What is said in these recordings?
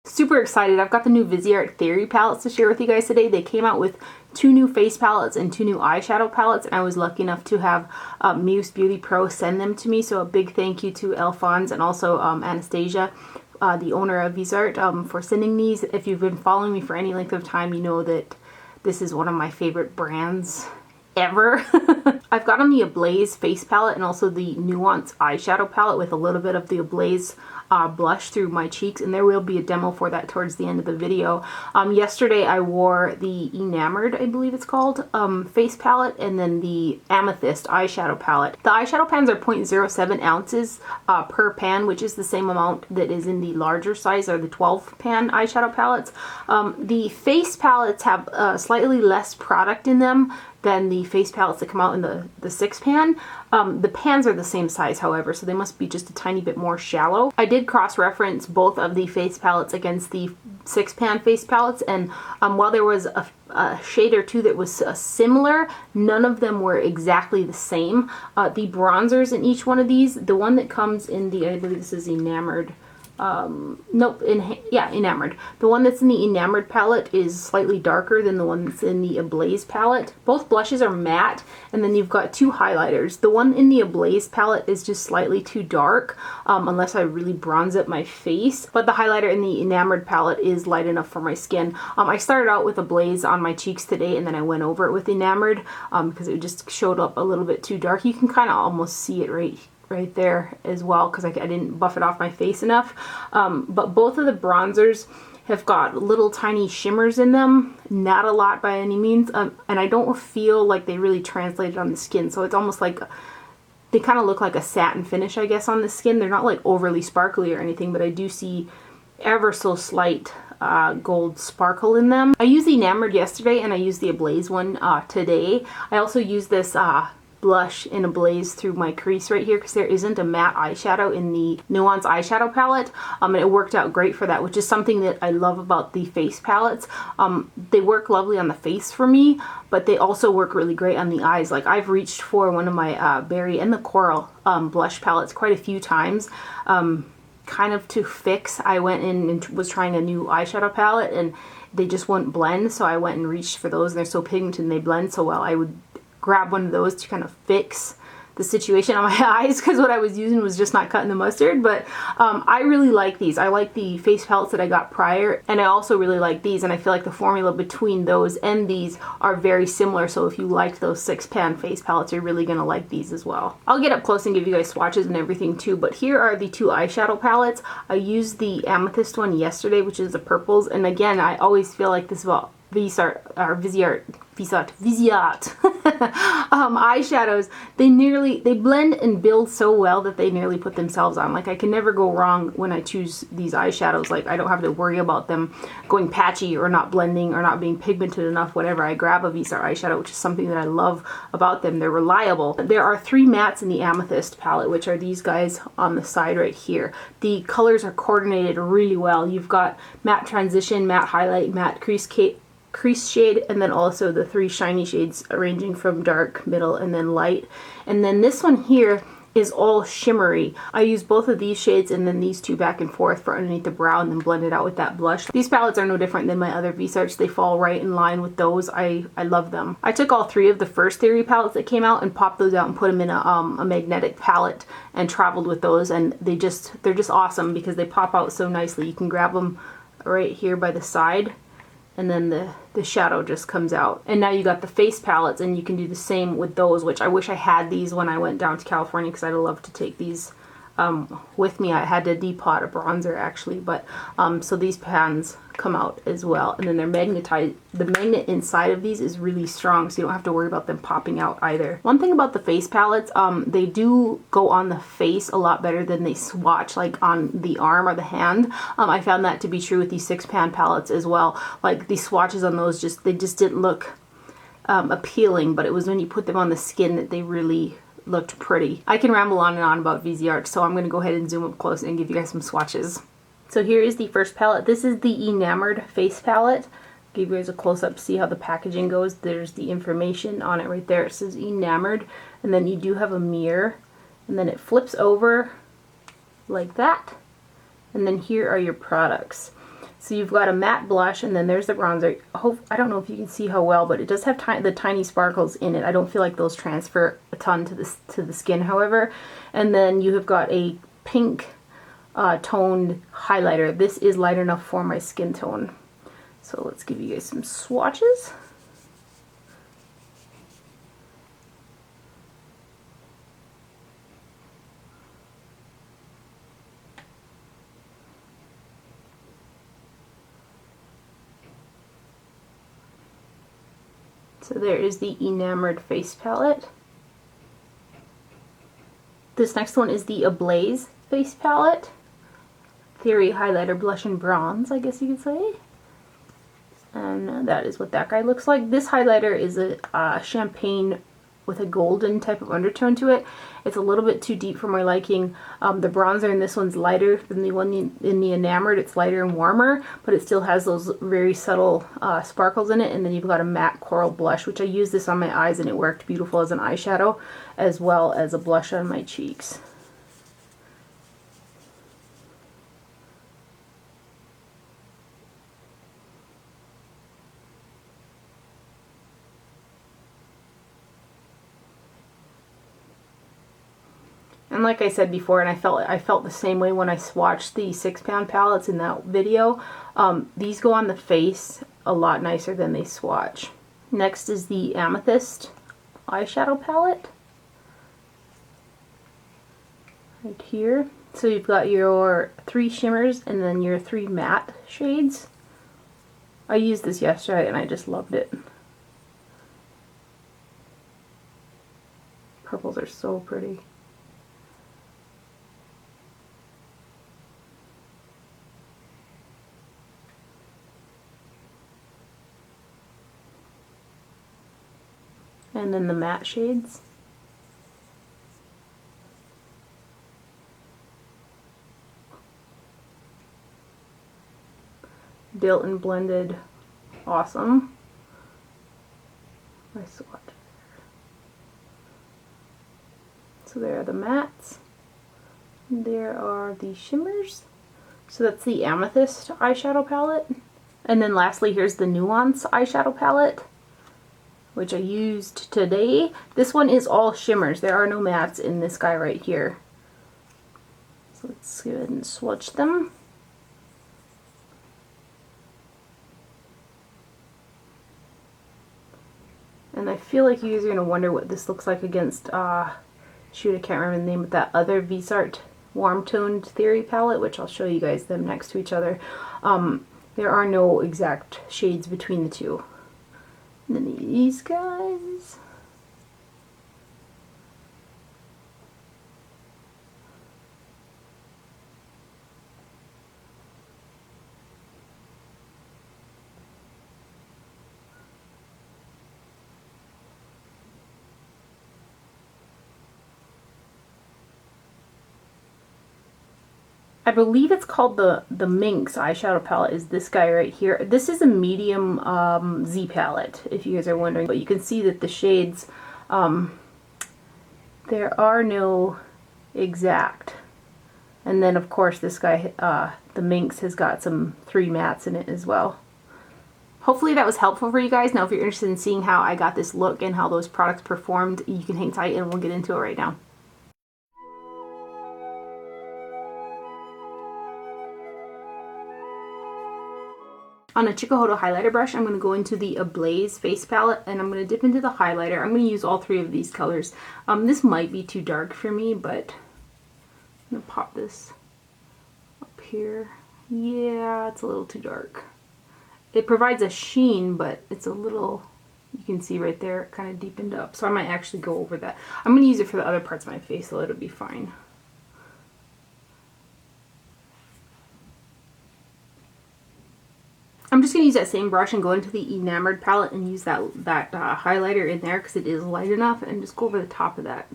Super excited. I've got the new Viseart Theory palettes to share with you guys today. They came out with 2 new face palettes and 2 new eyeshadow palettes, and I was lucky enough to have Muse Beauty Pro send them to me, so a big thank you to Alphonse and also Anastasia, the owner of Viseart, for sending these. If you've been following me for any length of time, you know that this is one of my favorite brands ever. I've got on the Ablaze face palette and also the Nuance eyeshadow palette with a little bit of the Ablaze blush through my cheeks, and there will be a demo for that towards the end of the video. Yesterday I wore the Enamored, I believe it's called, face palette, and then the Amethyst eyeshadow palette. The eyeshadow pans are 0.07 ounces per pan, which is the same amount that is in the larger size, or the 12 pan eyeshadow palettes. The face palettes have slightly less product in them than the face palettes that come out in the 6 pan. The pans are the same size, however, so they must be just a tiny bit more shallow. I did cross-reference both of the face palettes against the 6 pan face palettes, and while there was a shade or two that was similar, none of them were exactly the same. The bronzers in each one of these, the one that comes in the, I believe this is Enamored, Enamored. The one that's in the Enamored palette is slightly darker than the one that's in the Ablaze palette. Both blushes are matte, and then you've got 2 highlighters. The one in the Ablaze palette is just slightly too dark, unless I really bronze up my face, but the highlighter in the Enamored palette is light enough for my skin. I started out with Ablaze on my cheeks today, and then I went over it with Enamored because it just showed up a little bit too dark. You can kind of almost see it right there as well, because I didn't buff it off my face enough. But both of the bronzers have got little tiny shimmers in them, not a lot by any means, and I don't feel like they really translated on the skin, so it's almost like they kind of look like a satin finish, I guess, on the skin. They're not like overly sparkly or anything, but I do see ever so slight gold sparkle in them. I used the Enamored yesterday, and I used the Ablaze one today. I also used this blush in Ablaze through my crease right here because there isn't a matte eyeshadow in the Nuance eyeshadow palette, and it worked out great for that, which is something that I love about the face palettes. They work lovely on the face for me, but they also work really great on the eyes. Like, I've reached for one of my Berry and the Coral blush palettes quite a few times, kind of to fix. I went in and was trying a new eyeshadow palette and they just wouldn't blend, so I went and reached for those, and they're so pigmented and they blend so well. I would grab one of those to kind of fix the situation on my eyes because what I was using was just not cutting the mustard. But I really like these. I like the face palettes that I got prior, and I also really like these, and I feel like the formula between those and these are very similar, so if you liked those 6 pan face palettes, you're really gonna like these as well. I'll get up close and give you guys swatches and everything too, but here are the 2 eyeshadow palettes. I used the Amethyst one yesterday, which is the purples, and again, I always feel like this about Viseart eyeshadows, they blend and build so well that they nearly put themselves on. Like, I can never go wrong when I choose these eyeshadows. Like, I don't have to worry about them going patchy or not blending or not being pigmented enough, whatever. I grab a Viseart eyeshadow, which is something that I love about them. They're reliable. There are 3 mattes in the Amethyst palette, which are these guys on the side right here. The colors are coordinated really well. You've got matte transition, matte highlight, matte crease shade, and then also the 3 shiny shades ranging from dark, middle, and then light. And then this one here is all shimmery. I use both of these shades and then these 2 back and forth for underneath the brow and then blend it out with that blush. These palettes are no different than my other Visearts. They fall right in line with those. I love them. I took all 3 of the first Theory palettes that came out and popped those out and put them in a magnetic palette and traveled with those, and they're just awesome because they pop out so nicely. You can grab them right here by the side, and then the shadow just comes out. And now you got the face palettes, and you can do the same with those, which I wish I had these when I went down to California because I'd love to take these with me. I had to depot a bronzer actually, but so these pans come out as well, and then they're magnetized. The magnet inside of these is really strong, so you don't have to worry about them popping out either. One thing about the face palettes, they do go on the face a lot better than they swatch like on the arm or the hand. I found that to be true with these 6 pan palettes as well. Like, the swatches on those just didn't look appealing, but it was when you put them on the skin that they really looked pretty. I can ramble on and on about Viseart, so I'm going to go ahead and zoom up close and give you guys some swatches. So here is the first palette. This is the Enamored face palette. Give you guys a close-up to see how the packaging goes. There's the information on it right there. It says Enamored, and then you do have a mirror, and then it flips over like that, and then here are your products. So you've got a matte blush, and then there's the bronzer. I don't know if you can see how well, but it does have the tiny sparkles in it. I don't feel like those transfer a ton to the skin, however. And then you have got a pink toned highlighter. This is light enough for my skin tone. So let's give you guys some swatches. So there is the Enamored Face Palette. This next one is the Ablaze Face Palette. Theory Highlighter, Blush, and Bronze, I guess you could say. And that is what that guy looks like. This highlighter is a champagne with a golden type of undertone to it. It's a little bit too deep for my liking. The bronzer in this one's lighter than the one in the Enamored. It's lighter and warmer, but it still has those very subtle sparkles in it. And then you've got a matte coral blush, which I used this on my eyes and it worked beautiful as an eyeshadow, as well as a blush on my cheeks. And like I said before, and I felt the same way when I swatched the 6-pound palettes in that video, these go on the face a lot nicer than they swatch. Next is the Amethyst eyeshadow palette. Right here. So you've got your 3 shimmers and then your 3 matte shades. I used this yesterday and I just loved it. Purples are so pretty. And then the matte shades. Built and blended, awesome. My swatch. So there are the mattes. There are the shimmers. So that's the Amethyst eyeshadow palette. And then lastly, here's the Nuance eyeshadow palette, which I used today. This one is all shimmers. There are no mattes in this guy right here. So let's go ahead and swatch them. And I feel like you guys are going to wonder what this looks like against, shoot, I can't remember the name of that other Viseart Warm Toned Theory palette, which I'll show you guys them next to each other. There are no exact shades between the two. And then these guys. I believe it's called the Minks eyeshadow palette is this guy right here. This is a medium Z palette, if you guys are wondering. But you can see that the shades, there are no exact. And then of course this guy, the Minks, has got some 3 mattes in it as well. Hopefully that was helpful for you guys. Now if you're interested in seeing how I got this look and how those products performed, you can hang tight and we'll get into it right now. On a Chikuhodo highlighter brush, I'm going to go into the Ablaze face palette and I'm going to dip into the highlighter. I'm going to use all 3 of these colors. This might be too dark for me, but I'm going to pop this up here. Yeah, it's a little too dark. It provides a sheen, but it's a little, you can see right there, it kind of deepened up. So I might actually go over that. I'm going to use it for the other parts of my face, so it'll be fine. I'm just going to use that same brush and go into the Enamored palette and use that highlighter in there because it is light enough, and just go over the top of that.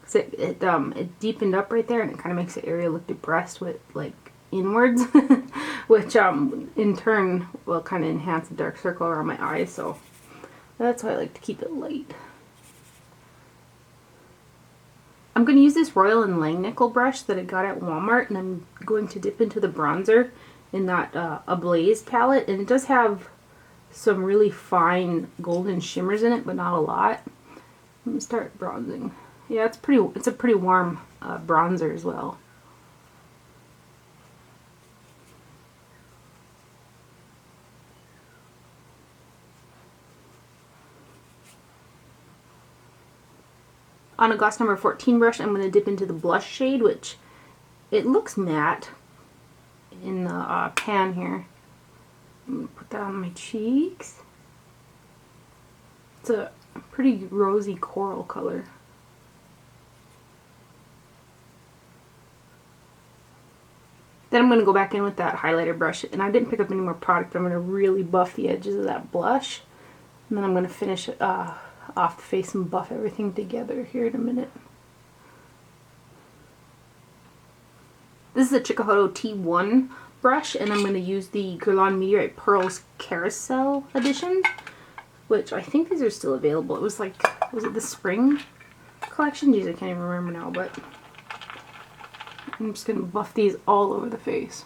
Because it deepened up right there and it kind of makes the area look depressed with like inwards, which in turn will kind of enhance the dark circle around my eyes, so that's why I like to keep it light. I'm going to use this Royal & Langnickel brush that I got at Walmart, and I'm going to dip into the bronzer in that Ablaze palette, and it does have some really fine golden shimmers in it, but not a lot. Let me start bronzing. Yeah, it's a pretty warm bronzer as well. On a gloss number 14 brush, I'm going to dip into the blush shade, which it looks matte in the pan here. I'm going to put that on my cheeks. It's a pretty rosy coral color. Then I'm going to go back in with that highlighter brush, and I didn't pick up any more product, but I'm going to really buff the edges of that blush. And then I'm going to finish it off the face and buff everything together here in a minute. This is a Chikuhodo T1 brush, and I'm going to use the Guerlain Meteorite Pearls Carousel edition, which I think these are still available. It was like, was it the spring collection? Geez, I can't even remember now, but I'm just going to buff these all over the face.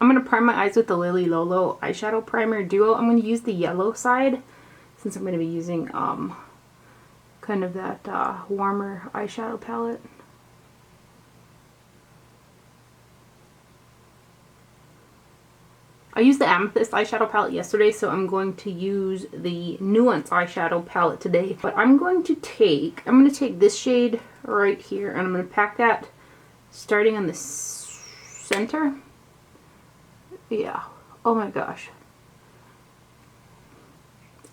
I'm going to prime my eyes with the Lily Lolo eyeshadow primer duo. I'm going to use the yellow side since I'm going to be using kind of that warmer eyeshadow palette. I used the Amethyst eyeshadow palette yesterday, so I'm going to use the Nuance eyeshadow palette today. But I'm going to take this shade right here, and I'm going to pack that starting on the center. Yeah. Oh my gosh.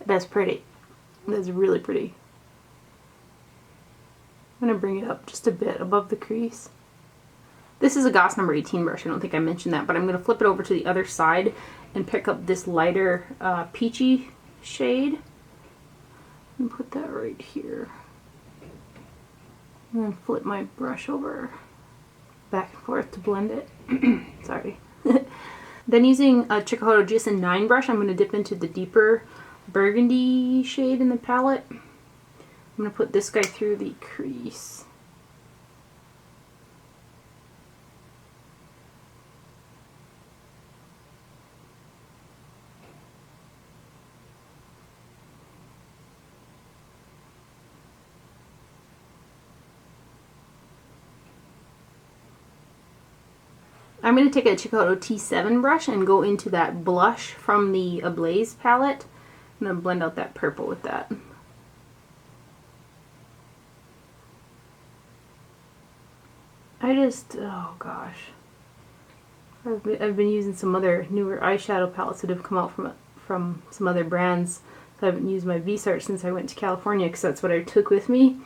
That's pretty. That's really pretty. I'm going to bring it up just a bit above the crease. This is a Goss number 18 brush. I don't think I mentioned that, but I'm going to flip it over to the other side and pick up this lighter peachy shade and put that right here. And then flip my brush over back and forth to blend it. Sorry. Then using a Chikuhodo GSN 9 brush, I'm going to dip into the deeper burgundy shade in the palette. I'm going to put this guy through the crease. I'm going to take a Chikuhodo T7 brush and go into that blush from the Ablaze palette. I'm going to blend out that purple with that. Oh gosh. I've been using some other newer eyeshadow palettes that have come out from some other brands. So I haven't used my Viseart since I went to California, because that's what I took with me.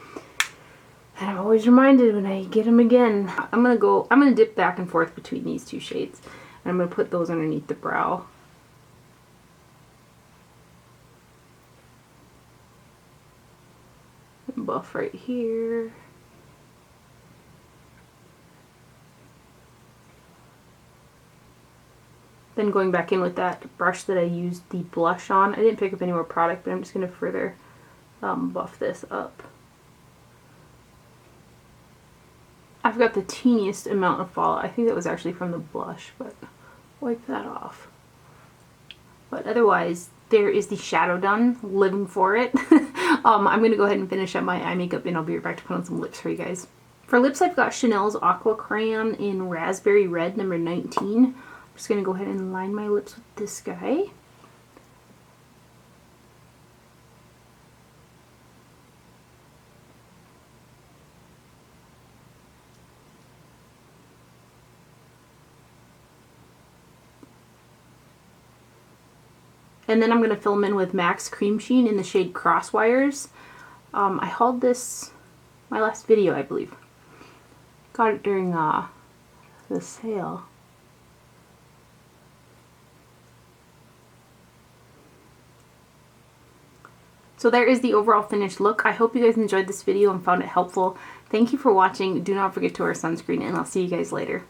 And I'm always reminded when I get them again. I'm gonna dip back and forth between these two shades. And I'm gonna put those underneath the brow. And buff right here. Then going back in with that brush that I used the blush on. I didn't pick up any more product, but I'm just gonna further buff this up. I've got the teeniest amount of fallout. I think that was actually from the blush, but wipe that off. But otherwise, there is the shadow done. Living for it. I'm going to go ahead and finish up my eye makeup, and I'll be right back to put on some lips for you guys. For lips, I've got Chanel's Aqua Crayon in Raspberry Red, number 19. I'm just going to go ahead and line my lips with this guy. And then I'm going to fill them in with MAC's Cream Sheen in the shade Crosswires. I hauled this, my last video I believe. Got it during the sale. So there is the overall finished look. I hope you guys enjoyed this video and found it helpful. Thank you for watching. Do not forget to wear sunscreen, and I'll see you guys later.